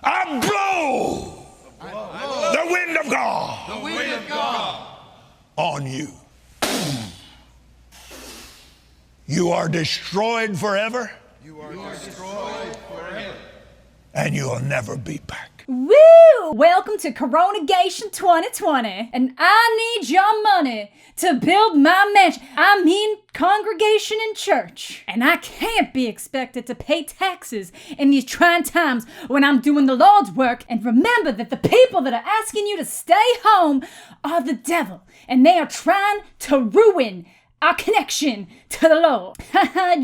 I blow the wind of God, on you. You are destroyed forever. And you'll never be back. Woo! Welcome to Coronagation 2020, and I need your money to build my mansion. I mean congregation and church. And I can't be expected to pay taxes in these trying times when I'm doing the Lord's work. And remember that the people that are asking you to stay home are the devil, and they are trying to ruin our connection to the Lord.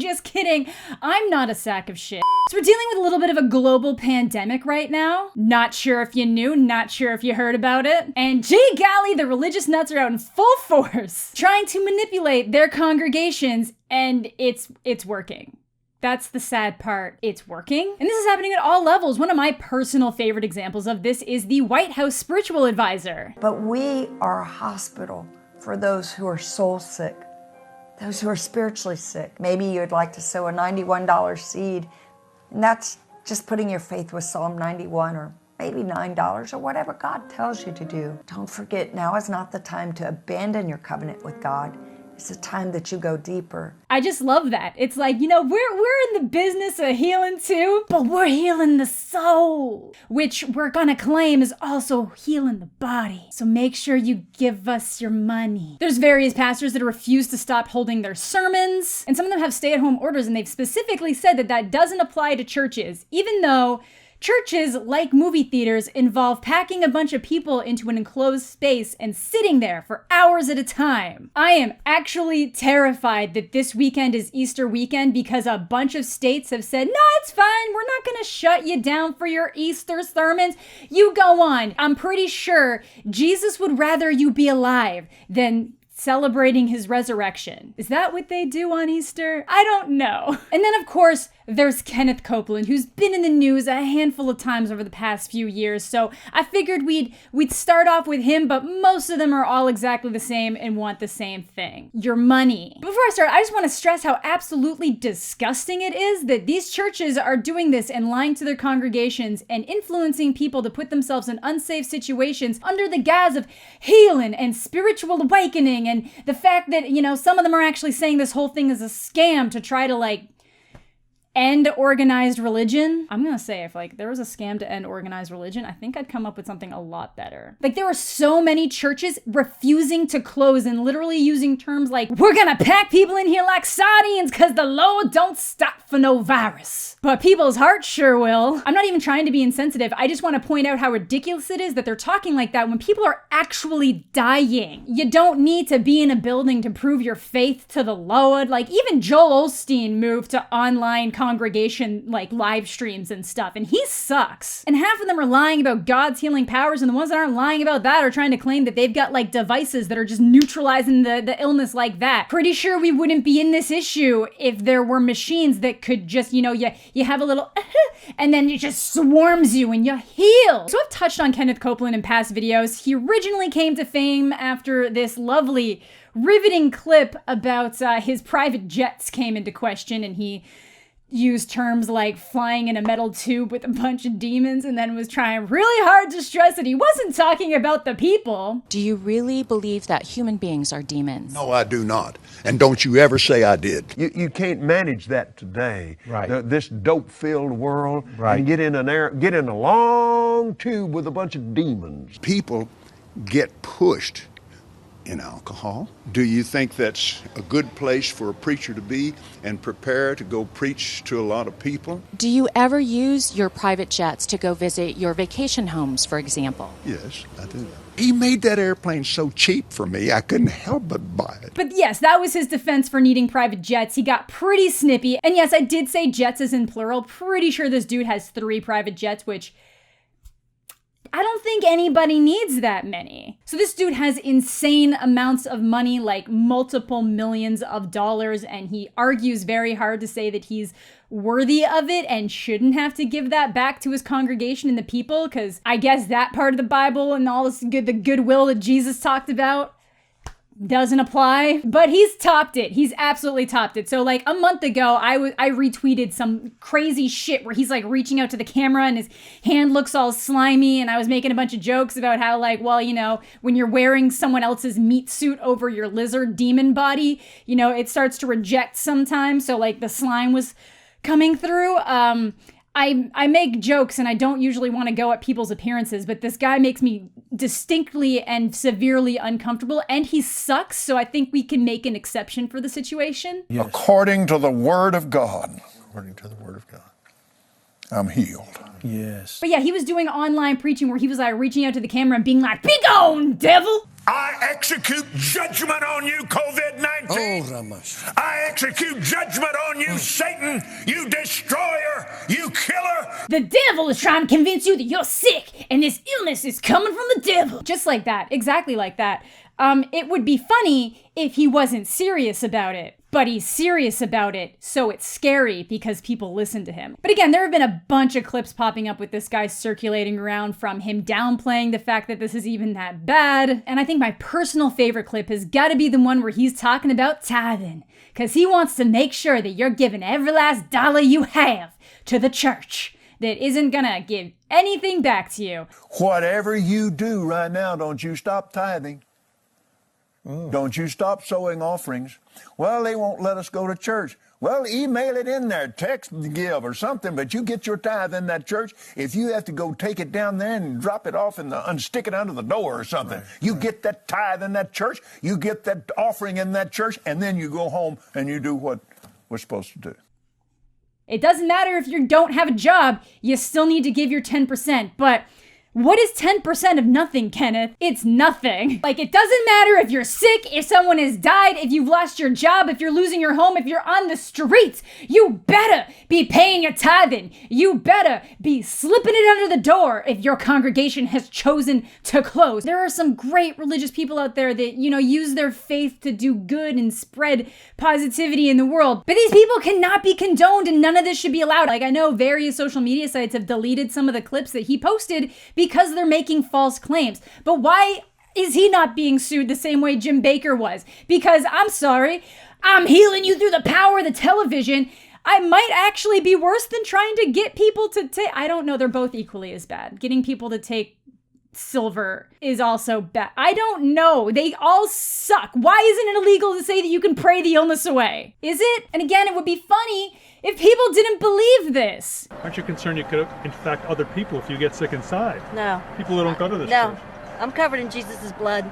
Just kidding. I'm not a sack of shit. So we're dealing with a little bit of a global pandemic right now. Not sure if you knew, not sure if you heard about it. And gee golly, the religious nuts are out in full force trying to manipulate their congregations, and it's working. That's the sad part. It's working. And this is happening at all levels. One of my personal favorite examples of this is the White House spiritual advisor. But we are a hospital for those who are soul sick, those who are spiritually sick. Maybe you'd like to sow a $91 seed, and that's just putting your faith with Psalm 91 or maybe $9 or whatever God tells you to do. Don't forget, now is not the time to abandon your covenant with God. It's a time that you go deeper. I just love that. It's like, you know, we're in the business of healing too, but we're healing the soul, which we're gonna claim is also healing the body. So make sure you give us your money. There's various pastors that refuse to stop holding their sermons, and some of them have stay-at-home orders, and they've specifically said that that doesn't apply to churches, even though churches, like movie theaters, involve packing a bunch of people into an enclosed space and sitting there for hours at a time. I am actually terrified that this weekend is Easter weekend because a bunch of states have said, no, it's fine, we're not gonna shut you down for your Easter sermons. You go on. I'm pretty sure Jesus would rather you be alive than celebrating his resurrection. Is that what they do on Easter? I don't know. And then, of course, there's Kenneth Copeland, who's been in the news a handful of times over the past few years, so I figured we'd start off with him, but most of them are all exactly the same and want the same thing: your money. Before I start, I just want to stress how absolutely disgusting it is that these churches are doing this and lying to their congregations and influencing people to put themselves in unsafe situations under the guise of healing and spiritual awakening, and the fact that, you know, some of them are actually saying this whole thing is a scam to try to, like, end organized religion. I'm gonna say, if like there was a scam to end organized religion, I think I'd come up with something a lot better. Like, there are so many churches refusing to close and literally using terms like, we're gonna pack people in here like sardines because the Lord don't stop for no virus. But people's hearts sure will. I'm not even trying to be insensitive. I just want to point out how ridiculous it is that they're talking like that when people are actually dying. You don't need to be in a building to prove your faith to the Lord. Like, even Joel Osteen moved to online congregation, like, live streams and stuff, and he sucks. And half of them are lying about God's healing powers, and the ones that aren't lying about that are trying to claim that they've got, like, devices that are just neutralizing the illness like that. Pretty sure we wouldn't be in this issue if there were machines that could just, you know, you have a little and then it just swarms you and you're healed. So I've touched on Kenneth Copeland in past videos. He originally came to fame after this lovely, riveting clip about his private jets came into question, and he used terms like flying in a metal tube with a bunch of demons, and then was trying really hard to stress that he wasn't talking about the people. Do you really believe that human beings are demons? No, I do not. And don't you ever say I did. You can't manage that today. Right. This dope-filled world. Right. And get in a long tube with a bunch of demons. People get pushed in alcohol. Do you think that's a good place for a preacher to be and prepare to go preach to a lot of people? Do you ever use your private jets to go visit your vacation homes, for example? Yes, I do. He made that airplane so cheap for me, I couldn't help but buy it. But yes, that was his defense for needing private jets. He got pretty snippy. And yes, I did say jets as in plural. Pretty sure this dude has 3 private jets, which I don't think anybody needs that many. So this dude has insane amounts of money, like multiple millions of dollars, and he argues very hard to say that he's worthy of it and shouldn't have to give that back to his congregation and the people, because I guess that part of the Bible and all this the goodwill that Jesus talked about doesn't apply, but he's topped it. He's absolutely topped it. So like a month ago, I retweeted some crazy shit where he's like reaching out to the camera and his hand looks all slimy, and I was making a bunch of jokes about how like, well, you know, when you're wearing someone else's meat suit over your lizard demon body, you know, it starts to reject sometimes. So like the slime was coming through. I make jokes and I don't usually want to go at people's appearances, but this guy makes me distinctly and severely uncomfortable, and he sucks, so I think we can make an exception for the situation. Yes. According to the Word of God. According to the Word of God. I'm healed. Yes. But yeah, he was doing online preaching where he was like reaching out to the camera and being like, "Be gone, devil! I execute judgment on you, COVID-19. Oh, Ramash. I execute judgment on you, Satan, you destroyer, you killer. The devil is trying to convince you that you're sick and this illness is coming from the devil." Just like that. Exactly like that. It would be funny if he wasn't serious about it. But he's serious about it, so it's scary because people listen to him. But again, there have been a bunch of clips popping up with this guy circulating around from him downplaying the fact that this is even that bad. And I think my personal favorite clip has got to be the one where he's talking about tithing, because he wants to make sure that you're giving every last dollar you have to the church that isn't gonna give anything back to you. Whatever you do right now, don't you stop tithing. Don't you stop sowing offerings. Well, they won't let us go to church. Well, email it in there, text give or something, but you get your tithe in that church. If you have to go take it down there and drop it off and stick it under the door or something, you get that tithe in that church, you get that offering in that church, and then you go home and you do what we're supposed to do. It doesn't matter if you don't have a job, you still need to give your 10%, but what is 10% of nothing, Kenneth? It's nothing. Like, it doesn't matter if you're sick, if someone has died, if you've lost your job, if you're losing your home, if you're on the streets. You better be paying your tithing. You better be slipping it under the door if your congregation has chosen to close. There are some great religious people out there that, you know, use their faith to do good and spread positivity in the world. But these people cannot be condoned, and none of this should be allowed. Like, I know various social media sites have deleted some of the clips that he posted because they're making false claims. But why is he not being sued the same way Jim Bakker was? Because, I'm sorry, I'm healing you through the power of the television. I might actually be worse than trying to get people to take, I don't know, they're both equally as bad. Getting people to take silver is also bad. I don't know. They all suck. Why isn't it illegal to say that you can pray the illness away? Is it? And again, it would be funny if people didn't believe this. Aren't you concerned you could infect other people if you get sick inside? No. People who don't go to this No. church. I'm covered in Jesus' blood.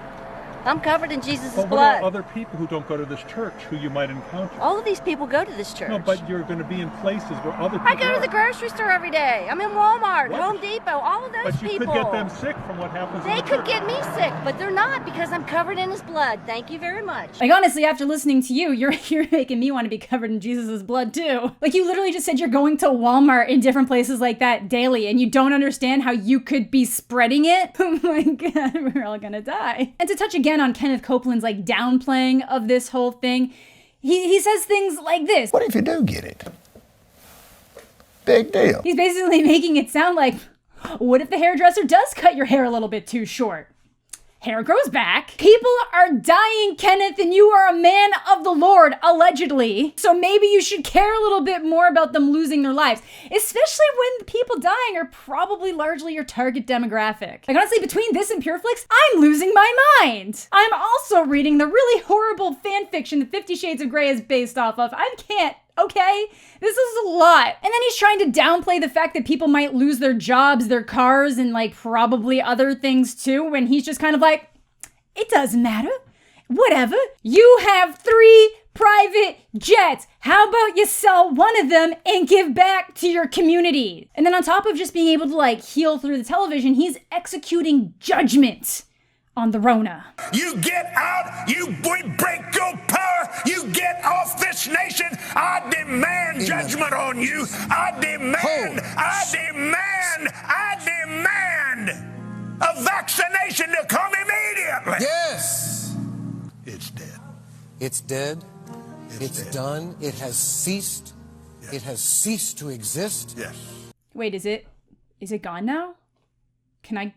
I'm covered in Jesus' But what blood. about other people who don't go to this church who you might encounter? All of these people go to this church. No, but you're going to be in places where other people I go to the grocery store every day. I'm in Walmart, What? Home Depot, all of those But you people. could get them sick from what happens in They the could church. get me sick, but they're not because I'm covered in his blood. Thank you very much. Like, honestly, after listening to you, you're making me want to be covered in Jesus' blood too. Like, you literally just said you're going to Walmart in different places like that daily, and you don't understand how you could be spreading it? Oh my God, we're all gonna die. And to touch again on Kenneth Copeland's like downplaying of this whole thing, he says things like this. What if you do get it? Big deal. He's basically making it sound like, what if the hairdresser does cut your hair a little bit too short? Hair grows back. People are dying, Kenneth, and you are a man of the Lord, allegedly. So maybe you should care a little bit more about them losing their lives, especially when the people dying are probably largely your target demographic. Like, honestly, between this and PureFlix, I'm losing my mind. I'm also reading the really horrible fan fiction that 50 Shades of Grey is based off of. I can't. Okay? This is a lot. And then he's trying to downplay the fact that people might lose their jobs, their cars, and like probably other things too, when he's just kind of like, it doesn't matter. Whatever. You have 3 private jets. How about you sell one of them and give back to your community? And then on top of just being able to like heal through the television, he's executing judgment on the Rona. You get out, we break your power, you get off this nation. I demand judgment on you. I demand a vaccination to come immediately. Yes. It's dead. It's dead. It's dead. done. It has ceased. Yes. It has ceased to exist. Yes. Wait, is it gone now? Can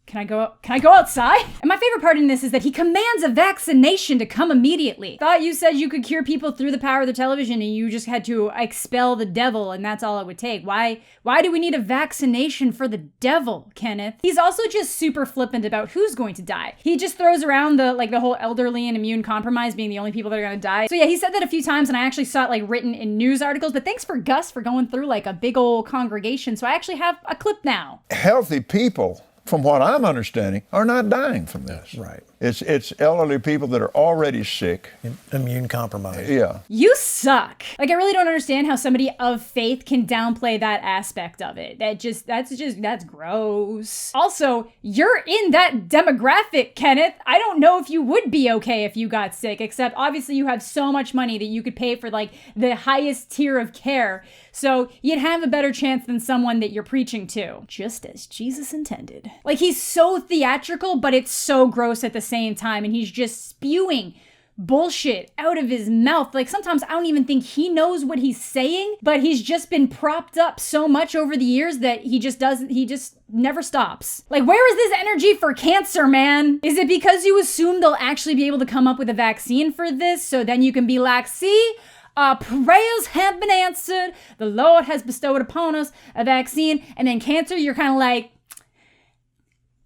Can I go outside? And my favorite part in this is that he commands a vaccination to come immediately. Thought you said you could cure people through the power of the television and you just had to expel the devil and that's all it would take. Why do we need a vaccination for the devil, Kenneth? He's also just super flippant about who's going to die. He just throws around the whole elderly and immune compromised being the only people that are gonna die. So yeah, he said that a few times and I actually saw it like written in news articles, but thanks for Gus for going through like a big old congregation. So I actually have a clip now. Healthy people, from what I'm understanding, are not dying from this. Right. It's elderly people that are already sick. Immune compromised. Yeah. You suck. Like, I really don't understand how somebody of faith can downplay that aspect of it. That's gross. Also, you're in that demographic, Kenneth. I don't know if you would be okay if you got sick, except obviously you have so much money that you could pay for like the highest tier of care. So you'd have a better chance than someone that you're preaching to. Just as Jesus intended. Like, he's so theatrical, but it's so gross at the same time, and he's just spewing bullshit out of his mouth. Like, sometimes I don't even think he knows what he's saying, but he's just been propped up so much over the years that he just never stops. Like, where is this energy for cancer, man? Is it because you assume they'll actually be able to come up with a vaccine for this, so then you can be like, see, our prayers have been answered, the Lord has bestowed upon us a vaccine, and then cancer, you're kind of like,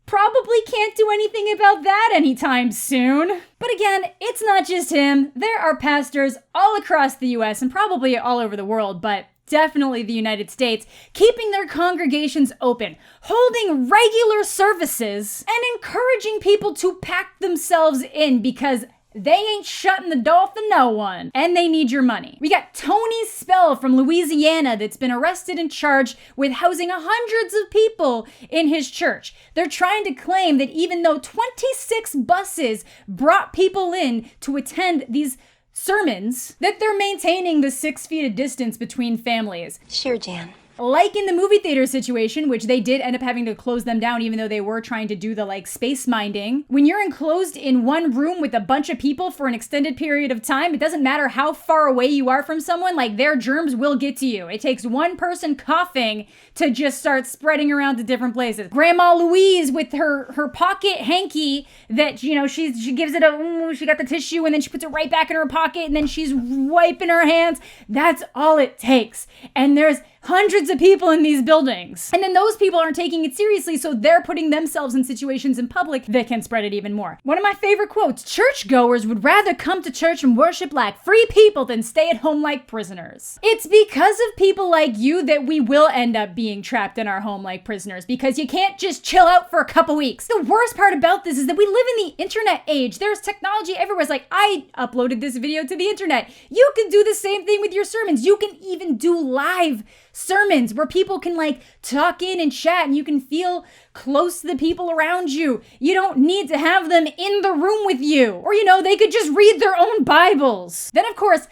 probably can't do anything about that anytime soon. But again, it's not just him. There are pastors all across the US and probably all over the world, but definitely the United States, keeping their congregations open, holding regular services, and encouraging people to pack themselves in because they ain't shutting the door for no one, and they need your money. We got Tony Spell from Louisiana that's been arrested and charged with housing hundreds of people in his church. They're trying to claim that even though 26 buses brought people in to attend these sermons, that they're maintaining the 6 feet of distance between families. Sure, Jan. Like in the movie theater situation, which they did end up having to close them down even though they were trying to do the like space minding. When you're enclosed in one room with a bunch of people for an extended period of time, it doesn't matter how far away you are from someone, like their germs will get to you. It takes one person coughing to just start spreading around to different places. Grandma Louise with her pocket hanky that, you know, she gives it she got the tissue and then she puts it right back in her pocket and then she's wiping her hands. That's all it takes. And there's hundreds of people in these buildings. And then those people aren't taking it seriously, so they're putting themselves in situations in public that can spread it even more. One of my favorite quotes, churchgoers would rather come to church and worship like free people than stay at home like prisoners. It's because of people like you that we will end up being trapped in our home like prisoners, because you can't just chill out for a couple weeks. The worst part about this is that we live in the internet age. There's technology everywhere. It's like, I uploaded this video to the internet. You can do the same thing with your sermons. You can even do live sermons where people can like talk in and chat and you can feel close to the people around you. You don't need to have them in the room with you. Or, you know, they could just read their own Bibles. Then, of course,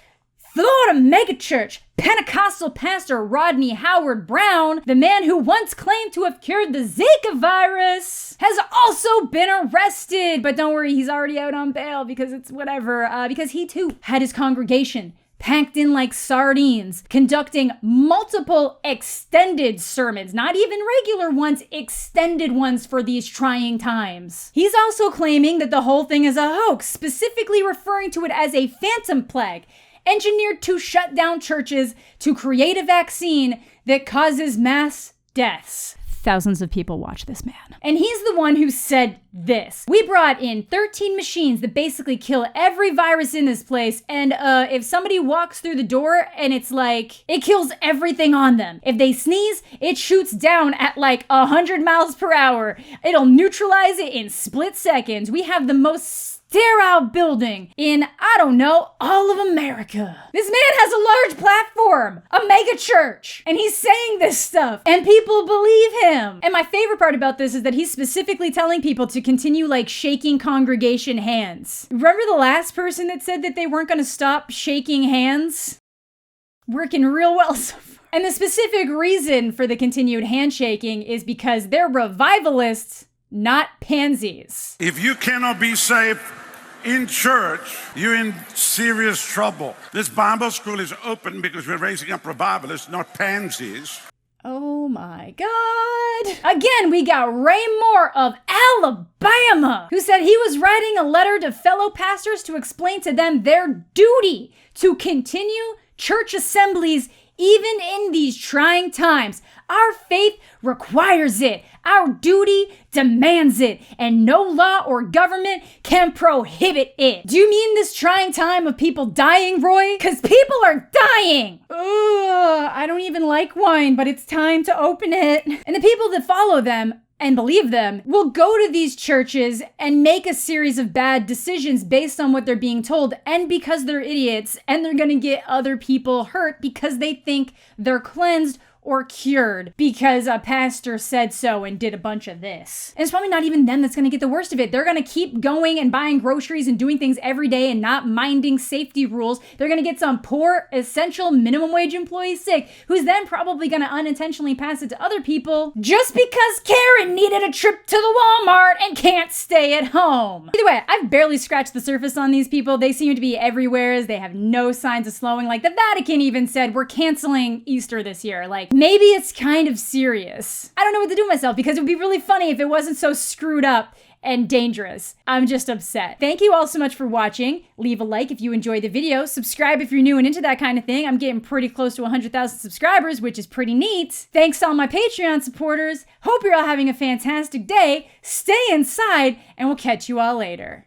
Florida megachurch Pentecostal pastor Rodney Howard Brown, the man who once claimed to have cured the Zika virus, has also been arrested. But don't worry, he's already out on bail because it's whatever, because he too had his congregation packed in like sardines, conducting multiple extended sermons, not even regular ones, extended ones for these trying times. He's also claiming that the whole thing is a hoax, specifically referring to it as a phantom plague, engineered to shut down churches to create a vaccine that causes mass deaths. Thousands of people watch this man. And he's the one who said this. We brought in 13 machines that basically kill every virus in this place. And if somebody walks through the door and it's like, it kills everything on them. If they sneeze, it shoots down at like 100 miles per hour. It'll neutralize it in split seconds. We have the most sterile building in, I don't know, all of America. This man has a large platform, a mega church, and he's saying this stuff, and people believe him. And my favorite part about this is that he's specifically telling people to continue like shaking congregation hands. Remember the last person that said that they weren't gonna stop shaking hands? Working real well so far. And the specific reason for the continued handshaking is because they're revivalists, not pansies. If you cannot be saved in church, you're in serious trouble. This Bible school is open because we're raising up revivalists, not pansies. Oh my God. Again, we got Ray Moore of Alabama, who said he was writing a letter to fellow pastors to explain to them their duty to continue church assemblies even in these trying times. Our faith requires it. Our duty demands it, and no law or government can prohibit it. Do you mean this trying time of people dying, Roy? Because people are dying. Ugh, I don't even like wine, but it's time to open it. And the people that follow them and believe them will go to these churches and make a series of bad decisions based on what they're being told, and because they're idiots, and they're gonna get other people hurt because they think they're cleansed or cured because a pastor said so and did a bunch of this. And it's probably not even them that's gonna get the worst of it. They're gonna keep going and buying groceries and doing things every day and not minding safety rules. They're gonna get some poor, essential minimum wage employee sick, who's then probably gonna unintentionally pass it to other people just because Karen needed a trip to the Walmart and can't stay at home. Either way, I've barely scratched the surface on these people. They seem to be everywhere as they have no signs of slowing. Like the Vatican even said, we're canceling Easter this year. Like, maybe it's kind of serious. I don't know what to do with myself because it would be really funny if it wasn't so screwed up and dangerous. I'm just upset. Thank you all so much for watching. Leave a like if you enjoyed the video. Subscribe if you're new and into that kind of thing. I'm getting pretty close to 100,000 subscribers, which is pretty neat. Thanks to all my Patreon supporters. Hope you're all having a fantastic day. Stay inside, and we'll catch you all later.